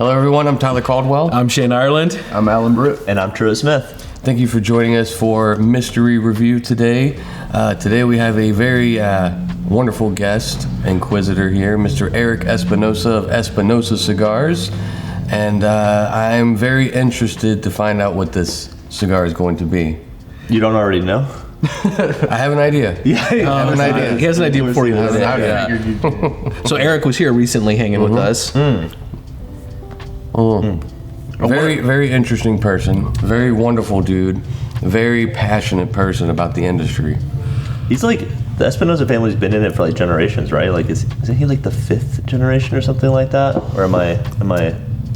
Hello, everyone. I'm Tyler Caldwell. I'm Shane Ireland. I'm Alan Britt. And I'm True Smith. Thank you for joining us for Mystery Review today. Today we have a very wonderful guest, inquisitor here, Mr. Erik Espinosa of Espinosa Cigars. And I'm very interested to find out what this cigar is going to be. You don't already know? I have an idea. Yeah, I have an idea. He has an idea before you know I that. figured you did. So Erik was here recently hanging with us. Very, very interesting person. Very wonderful dude. Very passionate person about the industry. He's like, the Espinosa family's been in it for like generations, right? Like, isn't he like the 5th generation or something like that? Or am I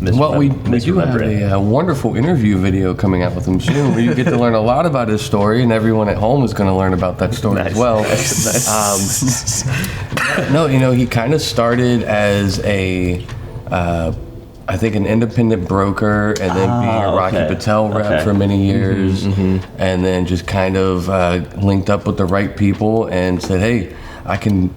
Well, we do have a wonderful interview video coming out with him soon where you get to learn a lot about his story, and everyone at home is going to learn about that story as well. No, he kind of started as I think an independent broker, and then being a Rocky Patel rep for many years, and then just kind of linked up with the right people and said, hey, I can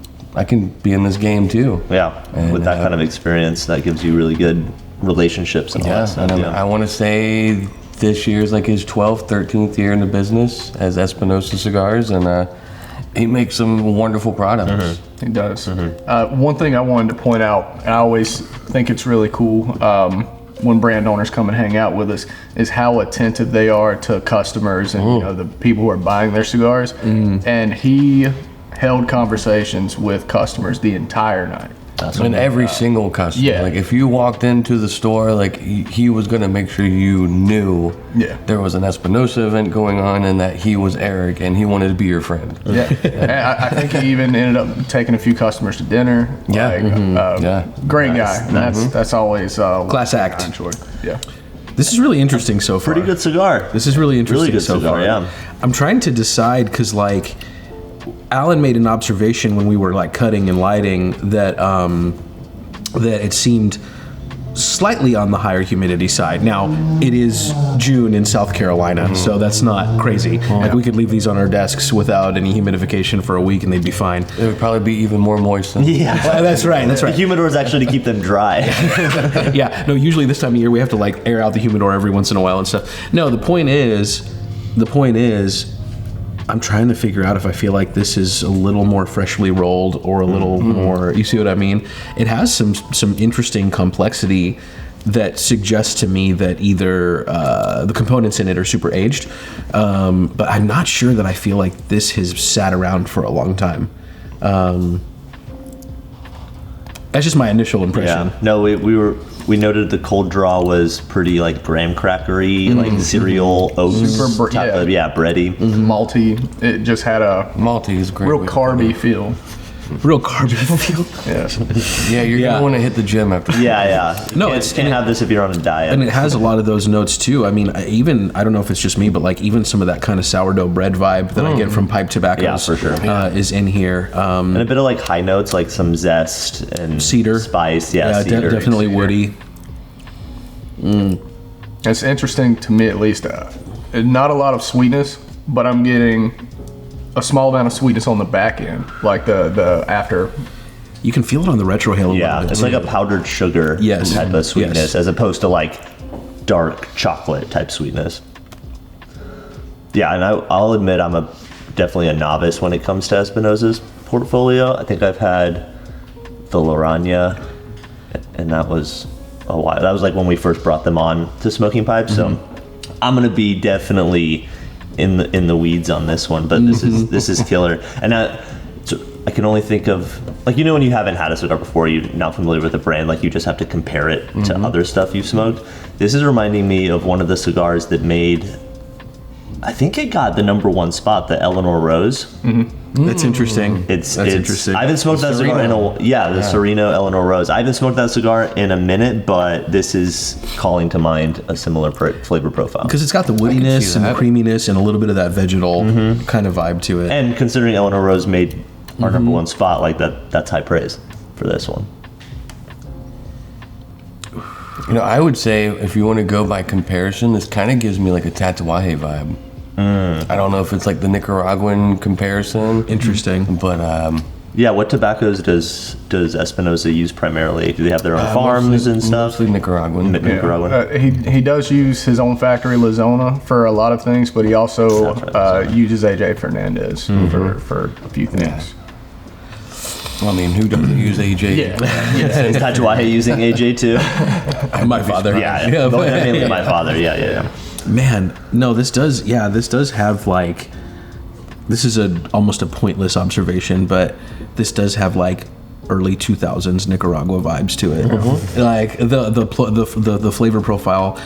be in this game too. Yeah, and with that kind of experience, that gives you really good relationships and all that stuff. And I want to say this year's like his 12th, 13th year in the business as Espinosa Cigars, and he makes some wonderful products. He does. One thing I wanted to point out, and I always think it's really cool when brand owners come and hang out with us, is how attentive they are to customers and the people who are buying their cigars. And he held conversations with customers the entire night. And every single customer. Yeah. Like if you walked into the store, like he was going to make sure you knew there was an Espinosa event going on and that he was Erik and he wanted to be your friend. Yeah. And I think he even ended up taking a few customers to dinner. Yeah. Great guy. That's always Class act. I enjoyed. Yeah. This is really interesting so far. Pretty good cigar. This is really interesting Really good so cigar, far. yeah. I'm trying to decide because like Alan made an observation when we were like cutting and lighting that that it seemed slightly on the higher humidity side. Now it is June in South Carolina, so that's not crazy. Like we could leave these on our desks without any humidification for a week and they'd be fine. It would probably be even more moist than That's right. The humidor is actually to keep them dry. Yeah, no, usually this time of year we have to like air out the humidor every once in a while and stuff. No, the point is I'm trying to figure out if I feel like this is a little more freshly rolled or a little more, you see what I mean? It has some interesting complexity that suggests to me that either the components in it are super aged, but I'm not sure that I feel like this has sat around for a long time. That's just my initial impression. Yeah. No, we noted the cold draw was pretty like graham crackery, like cereal oats Super type of bready. Malty. It just had a malty is great. real carby feel. Real carby feel. Yeah, you're gonna want to hit the gym after. Yeah. No, You can't have this if you're on a diet. And it has a lot of those notes too. I mean, I don't know if it's just me, but like even some of that kind of sourdough bread vibe that I get from pipe tobaccos for sure. is in here. And a bit of like high notes, like some zest and Cedar. spice. Yeah, Cedar. definitely woody. It's interesting to me, at least. Not a lot of sweetness, but I'm getting a small amount of sweetness on the back end, like the after. You can feel it on the retrohale. Yeah, it's like a powdered sugar type of sweetness, as opposed to like dark chocolate type sweetness. Yeah, and I'll admit I'm definitely a novice when it comes to Espinosa's portfolio. I think I've had the Lorana, and that was a while. That was like when we first brought them on to Smoking Pipes. So I'm gonna be definitely in the weeds on this one, but this is killer. And I can only think of, like, when you haven't had a cigar before, you're not familiar with the brand, like you just have to compare it to other stuff you've smoked. This is reminding me of one of the cigars that made, I think it got the #1 spot, the Eleanor Rose. That's interesting. It's interesting. I haven't smoked that cigar in the Sereno Eleanor Rose. I haven't smoked that cigar in a minute, but this is calling to mind a similar flavor profile. Because it's got the woodiness and the creaminess and a little bit of that vegetal kind of vibe to it. And considering Eleanor Rose made our #1 spot, like that's high praise for this one. I would say if you want to go by comparison, this kind of gives me like a Tatuaje vibe. I don't know if it's like the Nicaraguan comparison. Interesting. But Yeah, what tobaccos does Espinosa use primarily? Do they have their own farms and stuff? Mostly Nicaraguan. He does use his own factory, La Zona, for a lot of things, but he also uses AJ Fernandez for a few things. Well, I mean, who doesn't use AJ? Yeah. Is that why you're using AJ too? My father. Yeah. Mainly my father. Yeah. Man, no, this does have like, this is almost a pointless observation, but this does have like early 2000s Nicaragua vibes to it. Like the flavor profile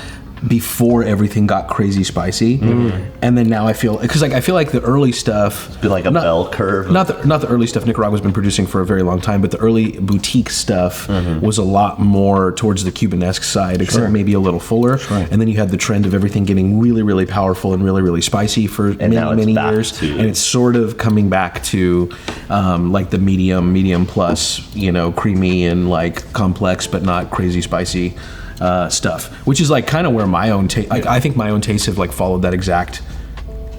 before everything got crazy spicy, and then now I feel like the early stuff, it's been like a bell curve. Not the early stuff Nicaragua's been producing for a very long time, but the early boutique stuff was a lot more towards the Cubanesque side, except maybe a little fuller. And then you had the trend of everything getting really, really powerful and really, really spicy for many years, and it's sort of coming back to like the medium plus, creamy and like complex but not crazy spicy stuff, which is like kind of where my own taste, I think my own tastes have like followed that exact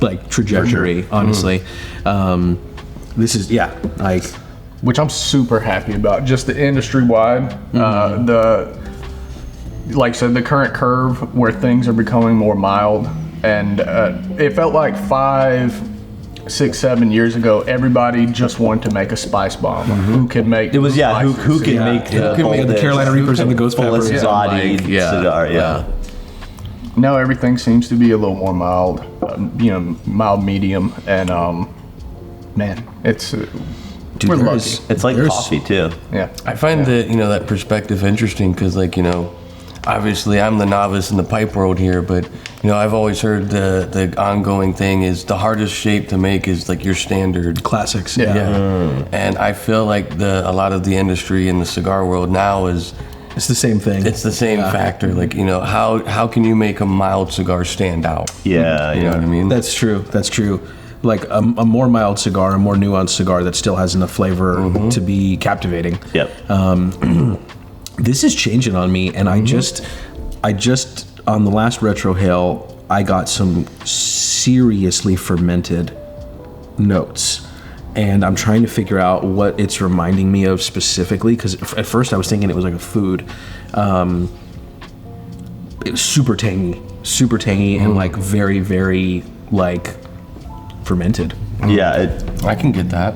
like trajectory, honestly. This is like, which I'm super happy about, just the industry wide, like I said, the current curve where things are becoming more mild, and it felt like 5, 6, 7 years ago, everybody just wanted to make a spice bomb. Who could make it was who can make the Carolina Reapers and the Ghost Peppers bodied cigar. Now everything seems to be a little more mild, mild medium, and man, it's we're lucky. It's like coffee too. Yeah, I find that that perspective interesting because obviously I'm the novice in the pipe world here, but I've always heard the ongoing thing is the hardest shape to make is like your standard classics. And I feel like a lot of the industry in the cigar world now is it's the same thing. It's the same factor. Like how can you make a mild cigar stand out? You know what I mean? That's true. Like a more mild cigar, a more nuanced cigar that still has enough flavor to be captivating. This is changing on me, and I just on the last Retro Hail, I got some seriously fermented notes, and I'm trying to figure out what it's reminding me of specifically, because at first I was thinking it was like a food. It was super tangy, and like very, very like fermented. I can get that.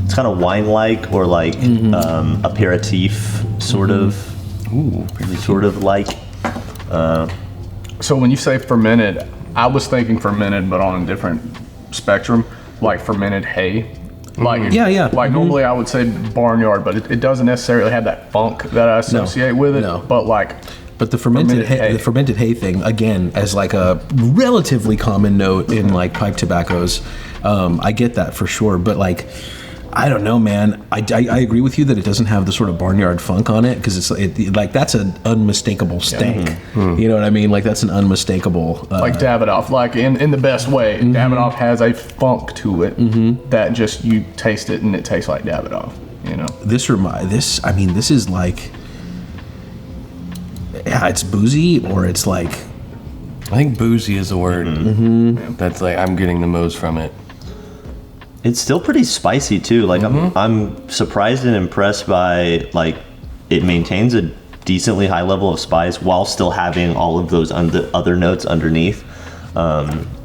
It's kind of wine-like or like aperitif sort of. Sort of like. So when you say fermented, I was thinking fermented, but on a different spectrum, like fermented hay. Like Like normally I would say barnyard, but it doesn't necessarily have that funk that I associate with it. No. But the fermented hay thing, again, as like a relatively common note in like pipe tobaccos, I get that for sure. But like, I don't know, man. I agree with you that it doesn't have the sort of barnyard funk on it, because it's like that's an unmistakable stank. You know what I mean? Like that's an unmistakable. Like Davidoff, like in the best way. Davidoff has a funk to it that just you taste it and it tastes like Davidoff. This is like. Yeah, it's boozy, or it's like. I think boozy is a word. That's like I'm getting the most from it. It's still pretty spicy too. Like I'm surprised and impressed by like it maintains a decently high level of spice while still having all of those other notes underneath.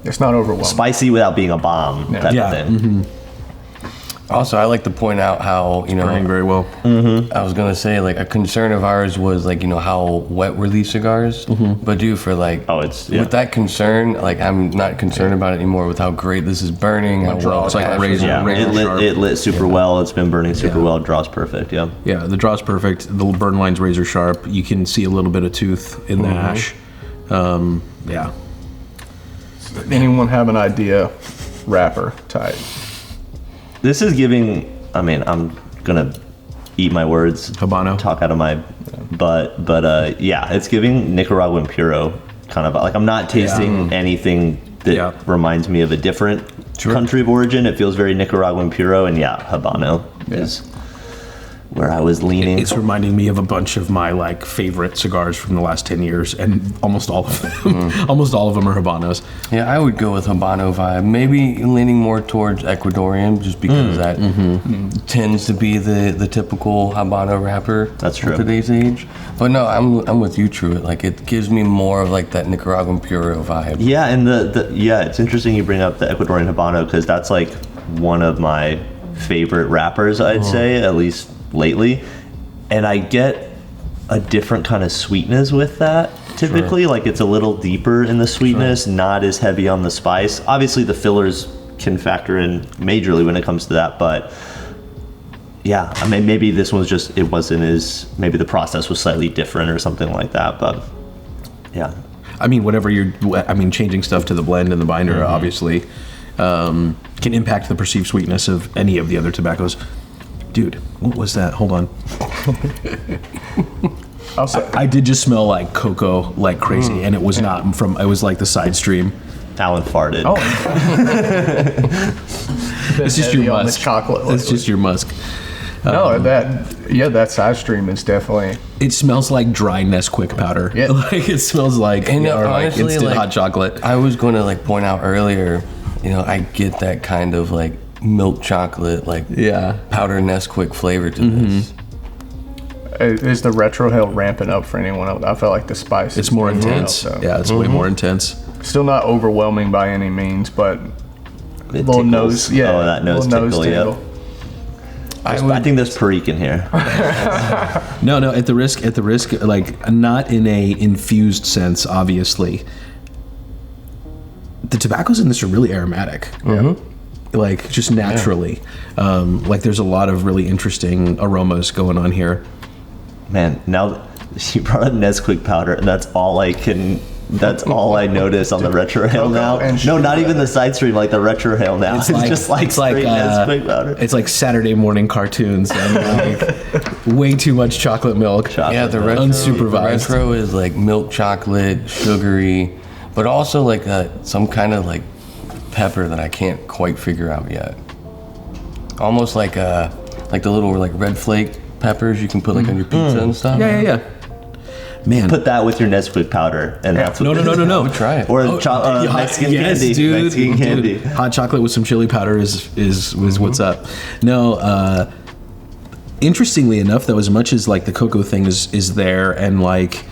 It's not overwhelming. Spicy without being a bomb type of thing. Also, I like to point out how burning very well. I was gonna say like a concern of ours was like how wet were these cigars, but for like with that concern, like I'm not concerned about it anymore with how great this is burning. How well it's like razor it lit super well. It's been burning super well. It draws perfect. The draw's perfect. The burn line's razor sharp. You can see a little bit of tooth in the ash. Anyone have an idea? Wrapper type. This is giving. I mean, I'm gonna eat my words. Habano. Talk out of my butt, but it's giving Nicaraguan puro kind of. Like I'm not tasting anything that reminds me of a different country of origin. It feels very Nicaraguan puro, and Habano is where I was leaning. It's reminding me of a bunch of my like favorite cigars from the last 10 years, and almost all of them, almost all of them are Habanos. Yeah, I would go with Habano vibe. Maybe leaning more towards Ecuadorian, just because that tends to be the typical Habano wrapper. That's true. Of today's age. But no, I'm with you, Truett. Like, it gives me more of like that Nicaraguan Puro vibe. Yeah, and it's interesting you bring up the Ecuadorian Habano, because that's like one of my favorite wrappers, I'd say, at least lately. And I get a different kind of sweetness with that typically. Sure. Like, it's a little deeper in the sweetness, not as heavy on the spice. Obviously the fillers can factor in majorly when it comes to that, but yeah, I mean, maybe this was just, it wasn't as, maybe the process was slightly different or something like that, but yeah. I mean, changing stuff to the blend and the binder obviously can impact the perceived sweetness of any of the other tobaccos. Dude, what was that? Hold on. I did just smell like cocoa like crazy, and it was not from, it was like the side stream. Alan farted. Oh. It's just your musk. Chocolate. It's just your musk. No, that side stream is definitely. It smells like dry Nesquik powder. Yeah. Like, it smells like, And or honestly, like instant like, hot chocolate. I was going to like point out earlier, I get that kind of like milk chocolate, like powder Nesquik flavor to this. Is the retrohale ramping up for anyone else? I felt like the spice. It's more intense. Yeah, it's way more intense. Still not overwhelming by any means, but It little tickles. nose. Yeah. Oh, that nose tickle, yep. I think there's Perique in here. No, at the risk, like, not in a infused sense, obviously. The tobaccos in this are really aromatic. Like, just naturally. Like, there's a lot of really interesting aromas going on here. Man, now you brought up Nesquik powder, and that's all I notice on the retrohale now. No, not even the side stream, like the retrohale now. It's just like straight Nesquik powder. It's like Saturday morning cartoons and like way too much chocolate milk. Yeah, the retro, unsupervised. The retro is like milk chocolate, sugary, but also like some kind of like pepper that I can't quite figure out yet. Almost like the little like red flake peppers you can put like on your pizza and stuff. Yeah. Man, put that with your Nesquik powder, and that's what no. We'll try it. Or Mexican candy. Dude, Mexican candy. Hot chocolate with some chili powder is what's up. No, interestingly enough, though, as much as like the cocoa thing is there, and like,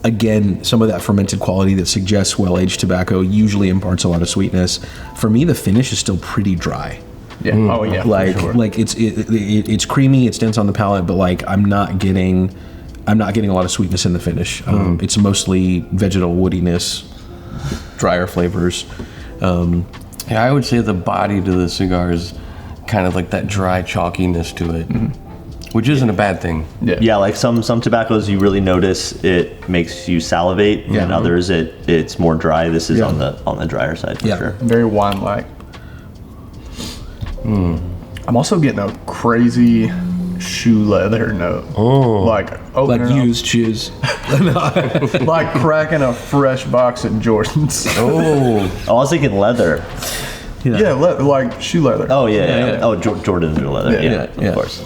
again, some of that fermented quality that suggests well-aged tobacco usually imparts a lot of sweetness. For me, the finish is still pretty dry. Yeah. Oh yeah. Like, for sure. like it's creamy, it's dense on the palate, but like I'm not getting a lot of sweetness in the finish. It's mostly vegetal woodiness, drier flavors. Yeah, I would say the body to the cigar is kind of like that dry chalkiness to it, which isn't a bad thing. Yeah, like some tobaccos you really notice it makes you salivate, and others it's more dry. This is on the drier side for sure. Very wine-like. I'm also getting a crazy shoe leather note. Like used shoes. Like cracking a fresh box of Jordans. I was thinking leather. Yeah, like shoe leather. Oh yeah. Oh, Jordan's are leather. Yeah, of course.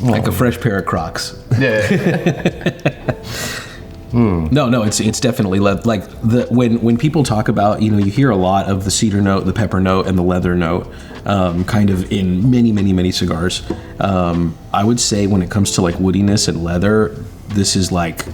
Like a fresh pair of Crocs. Yeah. No, it's definitely like when people talk about, you hear a lot of the cedar note, the pepper note, and the leather note, kind of in many cigars. I would say when it comes to like woodiness and leather, this is like,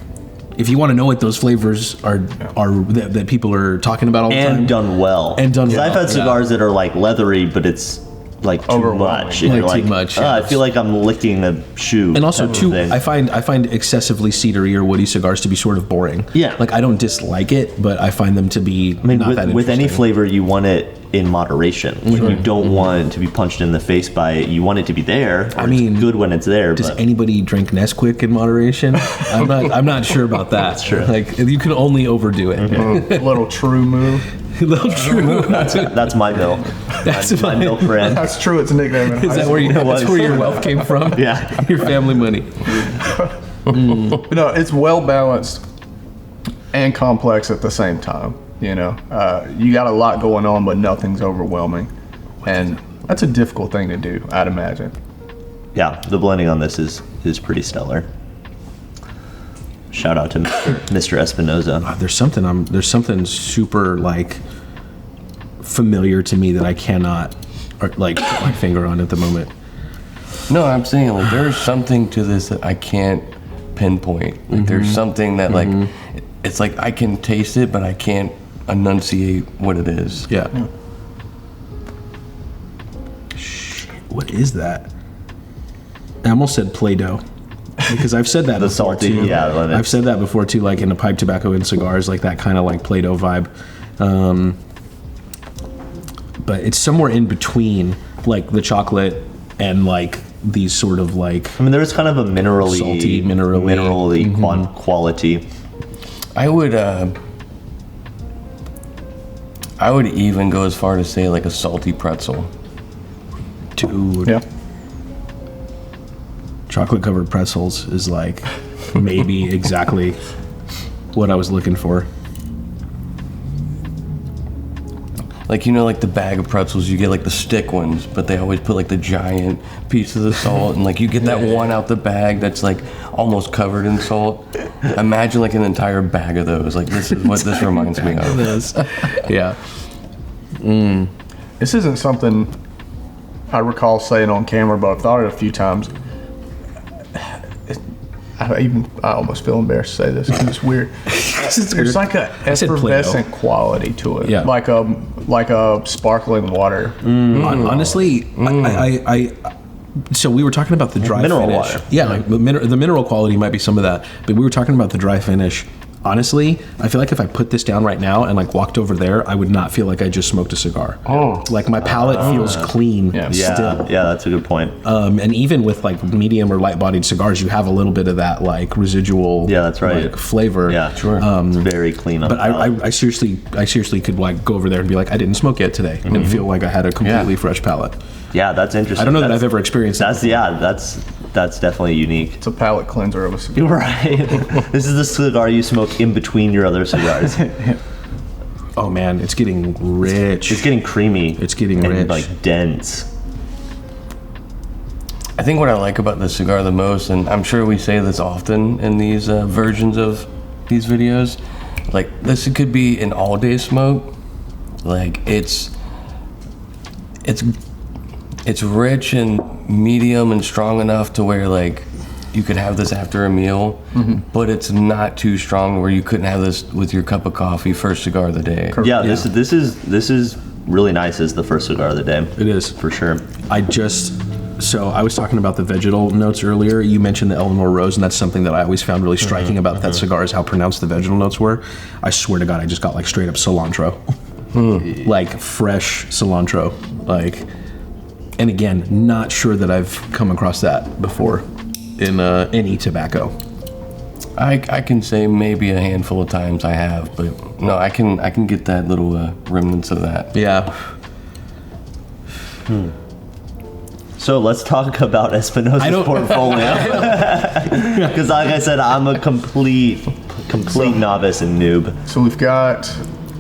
if you want to know what those flavors are that people are talking about all the time, and done well. I've had cigars that are like leathery, but it's like too much. And like too much. I feel like I'm licking a shoe. And also too, I find excessively cedary or woody cigars to be sort of boring. Yeah. Like, I don't dislike it, but I find them to be not that interesting. With any flavor, you want it in moderation. You don't want it to be punched in the face by it. You want it to be there. It's good when it's there. Does anybody drink Nesquik in moderation? I'm not sure about that. That's true. Like, you can only overdo it. A little true move. Little true. That's my mill. That's my mill friend. That's true. It's a nickname. Is that where your wealth came from? Yeah. Your family money. No, it's well balanced and complex at the same time. You got a lot going on, but nothing's overwhelming, and that's a difficult thing to do, I'd imagine. Yeah, the blending on this is pretty stellar. Shout out to Mr. Espinosa. There's something super like familiar to me that I cannot like put my finger on at the moment. No, I'm saying like there's something to this that I can't pinpoint. Like there's something that like it's like I can taste it, but I can't enunciate what it is. Yeah. Shit, what is that? I almost said Play-Doh. Because I've said that The before salty, too. yeah. I've said that before too, like in the pipe tobacco and cigars, like that kind of like Play-Doh vibe. But it's somewhere in between, like the chocolate and like these sort of like. I mean, there's kind of a minerally, salty, minerally quality. I would even go as far to say like a salty pretzel. Dude. Yeah. Chocolate covered pretzels is like maybe exactly what I was looking for. Like, you know, like the bag of pretzels, you get like the stick ones, but they always put like the giant pieces of salt, and like you get that one out the bag that's like almost covered in salt. Imagine like an entire bag of those. Like, this is what this reminds me of. Yeah. This isn't something I recall saying on camera, but I've thought it a few times. I almost feel embarrassed to say this because it's weird. There's like an effervescent quality to it, Yeah. like a sparkling water. Honestly, I so we were talking about the dry Mineral finish. water. Yeah, like the mineral quality might be some of that, but we were talking about the dry finish. Honestly, I feel like if I put this down right now and like walked over there, I would not feel like I just smoked a cigar. Oh. Like my palate feels clean Yeah. still. Yeah, that's a good point. And even with like medium or light bodied cigars, you have a little bit of that like residual Yeah, that's right. like, flavor. Yeah, sure. It's very clean on But the palate. I seriously could like go over there and be like, I didn't smoke yet today, and feel like I had a completely fresh palate. Yeah, that's interesting. I don't know that That's- I've ever experienced that. That's definitely unique. It's a palate cleanser of a cigar. You're right. This is the cigar you smoke in between your other cigars. Oh man, it's getting rich. It's getting creamy. It's getting and rich. like dense. I think what I like about this cigar the most, and I'm sure we say this often in these versions of these videos, like this could be an all-day smoke. Like it's rich and medium and strong enough to where like you could have this after a meal, but it's not too strong where you couldn't have this with your cup of coffee, first cigar of the day. Yeah, this is really nice as the first cigar of the day. It is. For sure. So I was talking about the vegetal notes earlier. You mentioned the Eleanor Rose, and that's something that I always found really striking about that cigar is how pronounced the vegetal notes were. I swear to God, I just got like straight up cilantro. Like fresh cilantro. Like, and again, not sure that I've come across that before in any tobacco. I can say maybe a handful of times I have, but no, I can get that little remnants of that. Yeah. So let's talk about Espinosa's portfolio. Because like I said, I'm a complete novice and noob. So we've got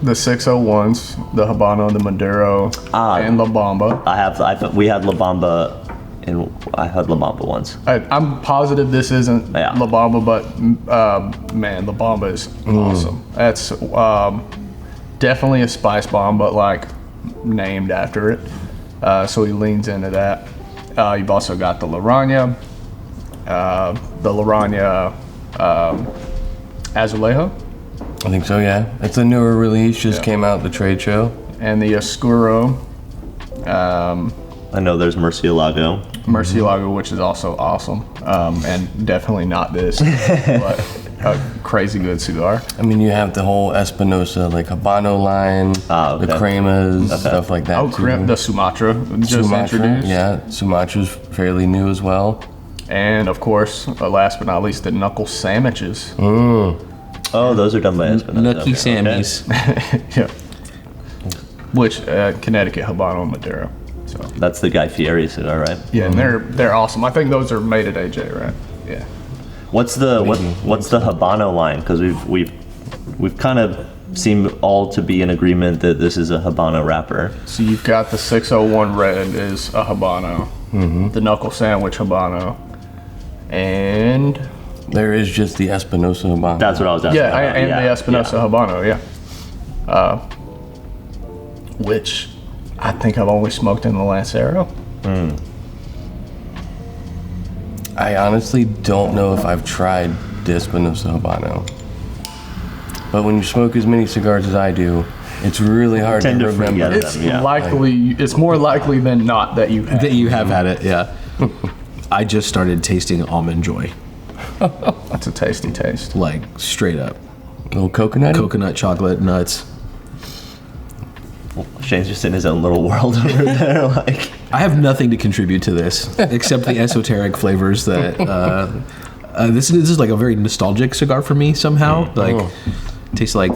the 601s, the Habano, the Maduro, and La Bamba. We had La Bamba, and I had La Bamba once. I'm positive this isn't Yeah. La Bamba, but man, La Bamba is awesome. That's definitely a spice bomb, but like named after it. So he leans into that. You've also got the Laranja, Azulejo, I think so, yeah. It's a newer release, just came out at the trade show. and the Oscuro I know there's Murcielago. Murcielago, which is also awesome, and definitely not this, but a crazy good cigar. I mean, you have the whole Espinosa, like Habano line, okay. the cremas, stuff like that. Oh, too. the Sumatra, just Sumatra, introduced. yeah. Sumatra's fairly new as well. And of course, last but not least, the knuckle sandwiches. Oh, those are done by Espinosa. Nucky Okay. Sammys. Yeah. Which Connecticut Habano Maduro. So That's the Guy Fieri cigar, right? yeah, and they're awesome. I think those are made at AJ, right? Yeah. What's the Habano line? Because we've kind of seemed all to be in agreement that this is a Habano wrapper. So you've got the 601 red is a Habano. the knuckle sandwich Habano, and There is just the Espinosa Habano. That's what I was asking. yeah, about. and the Espinosa Habano, which I think I've only smoked in the Lancero. I honestly don't know if I've tried the Espinosa Habano. But when you smoke as many cigars as I do, it's really hard to Tend to remember. forget It's them, yeah. likely, it's more likely than not that you have. That you have had it, yeah. I just started tasting Almond Joy, That's a tasty taste. like straight up. little coconut. Coconut, chocolate, nuts. Shane's just in his own little world over there. Like, I have nothing to contribute to this except the esoteric flavors that. This is like a very nostalgic cigar for me somehow. Like, tastes like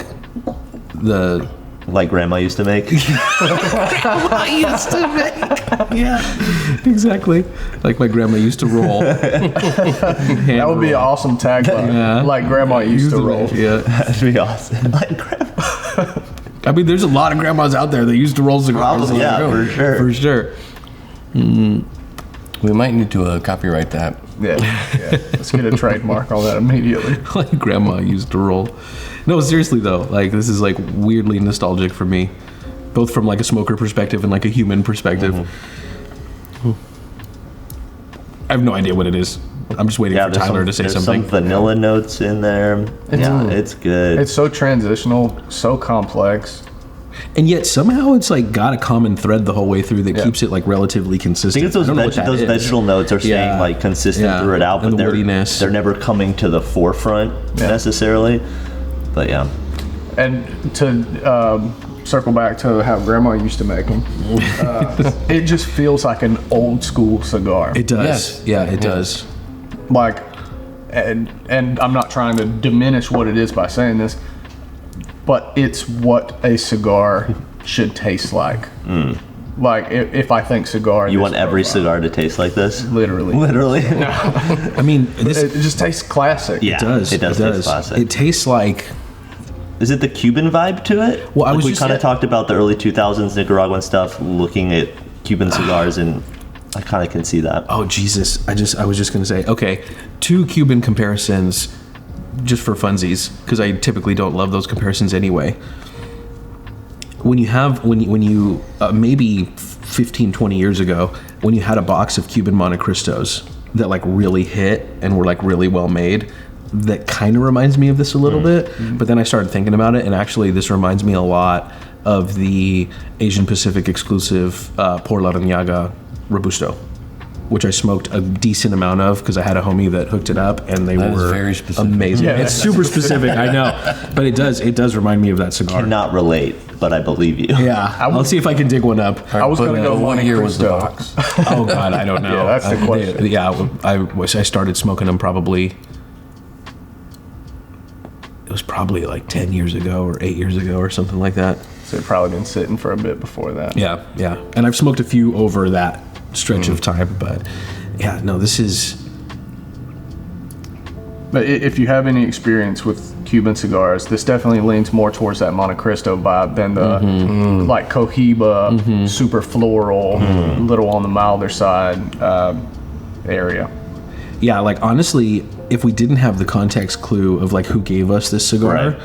the. like Grandma used to make. Yeah, exactly. Like my grandma used to roll. That would be an awesome tagline. Yeah. Like Grandma used to roll. Yeah. That'd be awesome. Like Grandma. I mean, there's a lot of grandmas out there that used to roll cigars. Probably, yeah, for sure. For sure. We might need to copyright that. Yeah. Let's get a trademark on that immediately. Like grandma used to roll. No, seriously though, like this is like weirdly nostalgic for me, both from like a smoker perspective and like a human perspective. I have no idea what it is. I'm just waiting for there's Tyler to say there's something. some vanilla notes in there. It's good. It's so transitional, so complex. And yet somehow it's like got a common thread the whole way through that Yeah. keeps it like relatively I consistent. think it's those, don't know what that those is. vegetal notes are staying Yeah. like consistent Yeah. through it out, And but the woodiness. they're never coming to the forefront necessarily. But yeah, And to circle back to how Grandma used to make them, it just feels like an old school cigar. It does. Yes. Yeah, it does. Like, and I'm not trying to diminish what it is by saying this, but it's what a cigar should taste like. Like, if I think cigar, you this want every profile. cigar to taste like this? Literally. Literally. I mean, this It just tastes classic. Yeah, it does. It does taste classic. It tastes like. Is it the Cuban vibe to it? Well, I Like was we just- kind of talked about the early 2000s Nicaraguan stuff, looking at Cuban cigars, and I kind of can see that. Oh Jesus! I was just gonna say, okay, 2 Cuban comparisons, just for funsies, because I typically don't love those comparisons anyway. When you maybe 15, 20 years ago, when you had a box of Cuban Montecristos that like really hit and were like really well made, that kind of reminds me of this a little bit. But then I started thinking about it, and actually this reminds me a lot of the Asian Pacific exclusive Por Larrañaga Robusto, which I smoked a decent amount of because I had a homie that hooked it up, and they That is were very specific. amazing. Yeah, It's super specific, I know, but it does remind me of that cigar. Cannot relate, but I believe you. Yeah, I'll see if I can dig one up. I was going to go what Monte year was the Cristo. box? Oh God, I don't know. Yeah, that's the question. I started smoking them probably. It was probably like 10 years ago or 8 years ago or something like that. So it probably been sitting for a bit before that. Yeah. And I've smoked a few over that stretch of time, but yeah, no, this is. But if you have any experience with Cuban cigars, this definitely leans more towards that Monte Cristo vibe than the like Cohiba, super floral, little on the milder side area. Yeah, like honestly, if we didn't have the context clue of like who gave us this cigar, Right.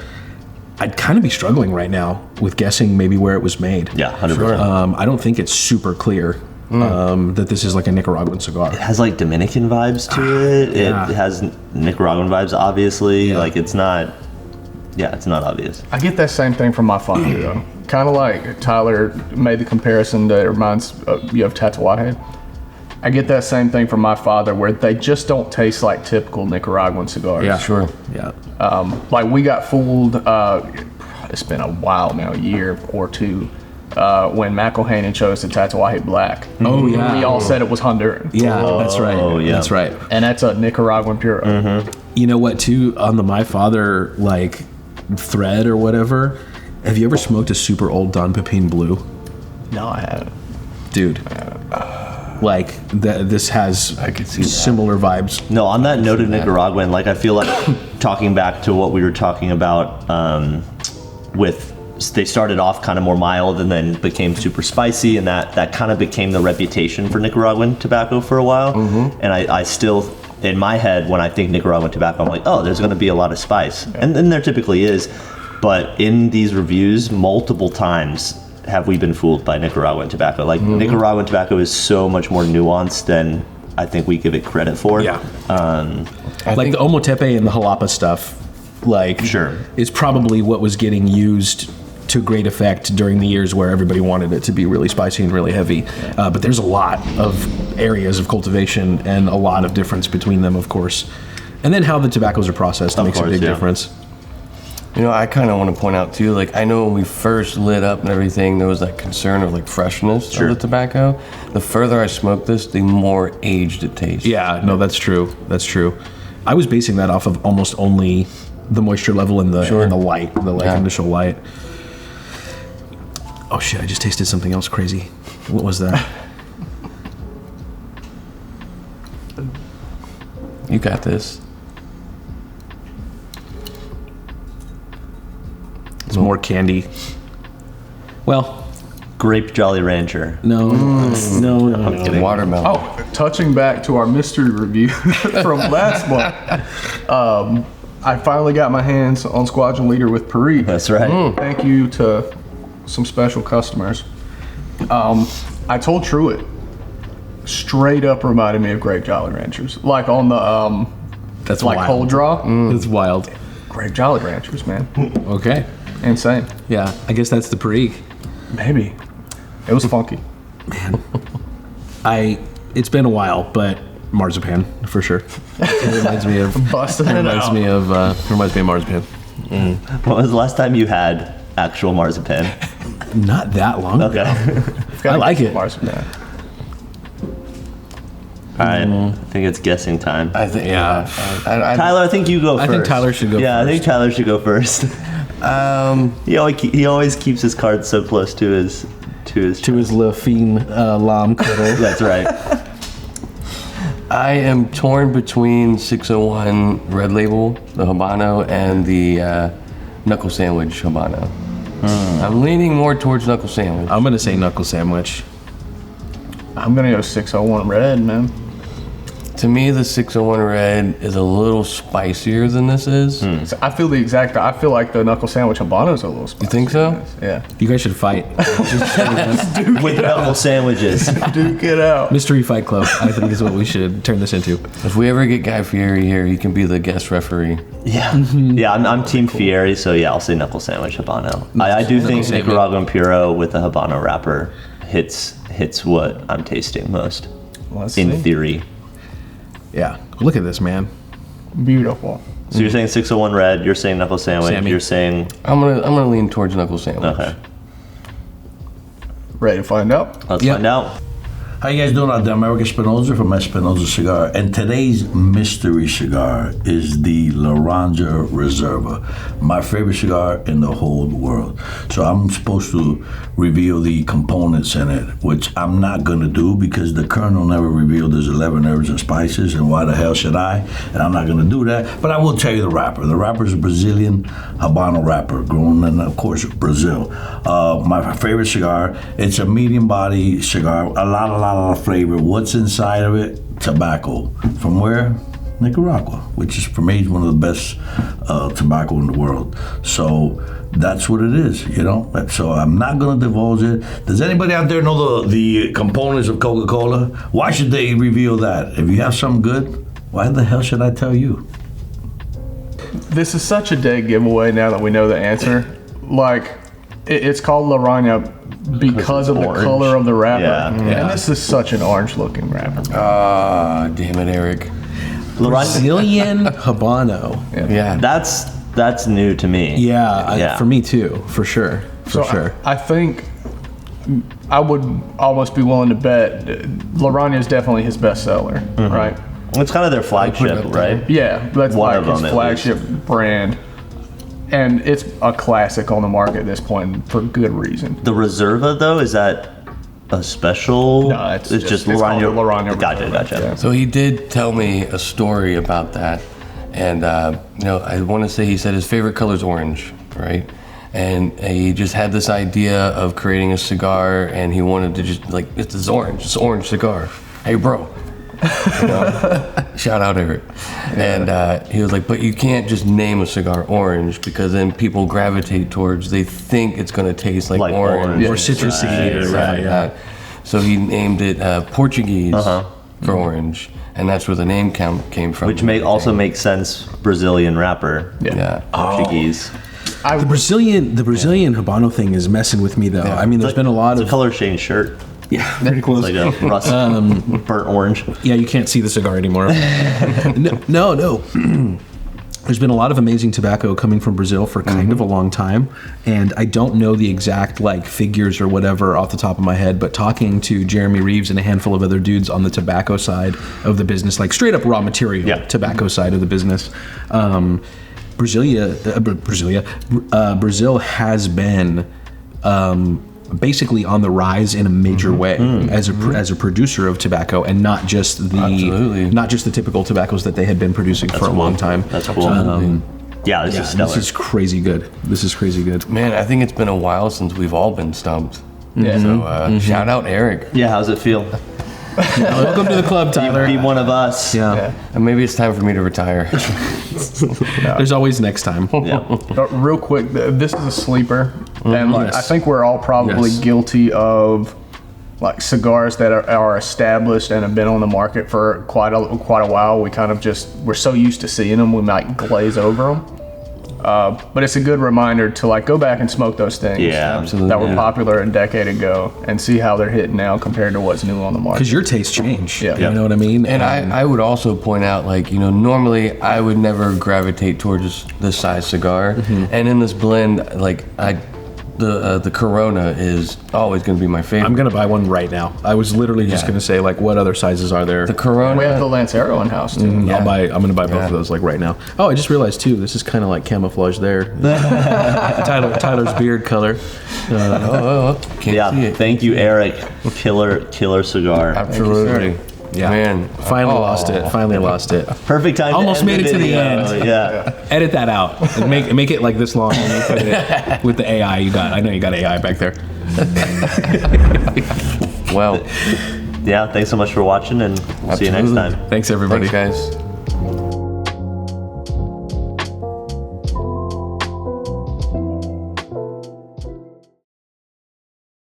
I'd kind of be struggling right now with guessing maybe where it was made. Yeah, 100%. I don't think it's super clear that this is like a Nicaraguan cigar. It has like Dominican vibes to it. Yeah. It has Nicaraguan vibes, obviously. Yeah. Like it's not obvious. I get that same thing from my father, though. Kind of like Tyler made the comparison that reminds you of Tatuaje. I get that same thing from my father, where they just don't taste like typical Nicaraguan cigars. Yeah, Sure. Yeah. Like we got fooled. It's been a while now, a year or two, when McElhaney chose the Tatuaje Black. Oh yeah. We all said it was Honduran. Yeah, that's right. Oh, yeah. That's right. And that's a Nicaraguan Puro. You know what? Too on the My Father like thread or whatever. Have you ever smoked a super old Don Pepin Blue, No, I haven't. dude? Like this has I could see that. similar vibes. No, on that note of Nicaraguan, like I feel like talking back to what we were talking about with they started off kind of more mild and then became super spicy, and that kind of became the reputation for Nicaraguan tobacco for a while. And I still, in my head, when I think Nicaraguan tobacco, I'm like, oh, there's going to be a lot of spice, and there typically is. But in these reviews, multiple times have we been fooled by Nicaraguan tobacco. Like Nicaraguan tobacco is so much more nuanced than I think we give it credit for. Yeah. Like the Omotepe and the Jalapa stuff, like, Sure. is probably what was getting used to great effect during the years where everybody wanted it to be really spicy and really heavy. But there's a lot of areas of cultivation and a lot of difference between them, of course. And then how the tobaccos are processed makes a big difference. You know, I kind of want to point out too, like, I know when we first lit up and everything, there was that concern of like freshness of the tobacco. The further I smoke this, the more aged it tastes. Yeah, no, that's true. That's true. I was basing that off of almost only the moisture level and the light, the initial light. Oh shit, I just tasted something else crazy. What was that? You got this. It's more candy. Well, Grape Jolly Rancher. no. I'm kidding. Watermelon. Oh, touching back to our mystery review from last month, I finally got my hands on Squadron Leader with Palate. That's right. Thank you to some special customers. I told Truett, straight up reminded me of Grape Jolly Ranchers. Like on the, That's like wild. cold draw. It's wild. Grape Jolly Ranchers, man. Okay. Insane. Yeah, I guess that's the Perique. Maybe. It was funky. It's been a while, but marzipan for sure. It reminds me of Busting it out. reminds me of marzipan. When was the last time you had actual marzipan? Not that long ago. Okay. I like it. Marzipan. All right. I think it's guessing time. I think, Tyler, I think you go first. I think Tyler should go Yeah, first. I think Tyler should go first. He always keeps his cards so close to his La Fine Lam cuddle. That's right. I am torn between 601 Red Label, the Habano, and the Knuckle Sandwich Habano. I'm leaning more towards Knuckle Sandwich. I'm gonna say knuckle sandwich. I'm going to go 601 Red, man. To me, the 601 Red is a little spicier than this is. So I feel I feel like the Knuckle Sandwich Habano's a little spicy. You think so? Yeah. You guys should fight. With knuckle sandwiches. Duke it out. Mystery Fight Club, I think is what we should turn this into. If we ever get Guy Fieri here, he can be the guest referee. Yeah. Yeah, I'm Team Fieri, so yeah, I'll say knuckle sandwich Habano. I do think Nicaraguan Puro with a Habano wrapper hits what I'm tasting most. Let's in see. theory. Yeah. Look at this, man. Beautiful. So you're saying 601 Red, you're saying knuckle sandwich, Sammy. you're saying... I'm gonna lean towards Knuckle Sandwich. Okay. Ready to find out? Let's find out. How you guys doing out there? I'm Erik Espinosa from Espinosa Cigar, and today's mystery cigar is the Laranja Reserva, my favorite cigar in the whole world. So I'm supposed to reveal the components in it, which I'm not going to do because the Colonel never revealed his 11 herbs and spices, and why the hell should I? And I'm not going to do that, but I will tell you the wrapper. The wrapper is a Brazilian Habano wrapper, grown in, of course, Brazil. My favorite cigar, it's a medium body cigar, a lot of flavor. What's inside of it? Tobacco. From where? Nicaragua, which is for me one of the best tobacco in the world. So that's what it is, you know. So I'm not going to divulge it. Does anybody out there know the components of Coca-Cola? Why should they reveal that? If you have something good, why the hell should I tell you? This is such a dead giveaway now that we know the answer. Like, it's called La Rana because of the orange. color of the wrapper. Yeah. And this is such an orange looking wrapper. Ah, damn it, Eric. Brazilian Habano. Yeah. That's new to me. Yeah, for me too, for sure. For sure. I think I would almost be willing to bet La Rana is definitely his best seller, right? It's kind of their flagship, right? Yeah, that's One like of his them, at flagship brand. And it's a classic on the market at this point for good reason. The Reserva, though, is that a special? No, it's just called Laranja. the Laranja Gotcha. Yeah. So he did tell me a story about that, and I want to say he said his favorite color is orange, right? and he just had this idea of creating a cigar, and he wanted to just like, it's orange cigar. Hey, bro. You know? Shout out Erik. And he was like, but you can't just name a cigar orange, because then people gravitate towards, they think it's going to taste like orange. Or citrusy. Right. So he named it Portuguese for orange, and that's where the name came from. Which also makes sense. Brazilian wrapper. Yeah. Portuguese. The Brazilian Habano thing is messing with me though. I mean, there's been a lot of color change shirt. Yeah, very close. Like a rust, burnt orange. Yeah, you can't see the cigar anymore. No. There's been a lot of amazing tobacco coming from Brazil for kind of a long time, and I don't know the exact like figures or whatever off the top of my head, but talking to Jeremy Reeves and a handful of other dudes on the tobacco side of the business, like straight up raw material tobacco side of the business, Brazil has been basically on the rise in a major way as a producer of tobacco, and not just the typical tobaccos that they had been producing for a long time. That's cool. This is stellar. This is crazy good. Man, I think it's been a while since we've all been stumped. So shout out Erik. Yeah, how's it feel? Welcome to the club, Tyler. Be one of us. Yeah. And maybe it's time for me to retire. There's always next time. Real quick, this is a sleeper, and like, I think we're all probably guilty of like cigars that are established and have been on the market for quite a while. We kind of we're so used to seeing them, we might glaze over them. But it's a good reminder to like go back and smoke those things that were popular a decade ago and see how they're hitting now compared to what's new on the market. Because your tastes change. Yeah. You know what I mean? And I would also point out, like, you know, normally I would never gravitate towards this size cigar. And in this blend, like, the Corona is always going to be my favorite. I'm going to buy one right now. I was literally just going to say, like, what other sizes are there? The Corona. We have the Lancero in house too. I'm going to buy both of those like right now. Oh, I just realized too, this is kind of like camouflage there. Tyler's beard color. Can't see it. Thank you, Erik. Killer cigar. Absolutely. Yeah. Man. Finally lost it. Perfect time. Almost to made it to the end. Yeah. Edit that out. And make it like this long and then put it with the AI you got. I know you got AI back there. Well. Yeah. Thanks so much for watching, and we'll see you next time. Thanks everybody. Thanks, guys.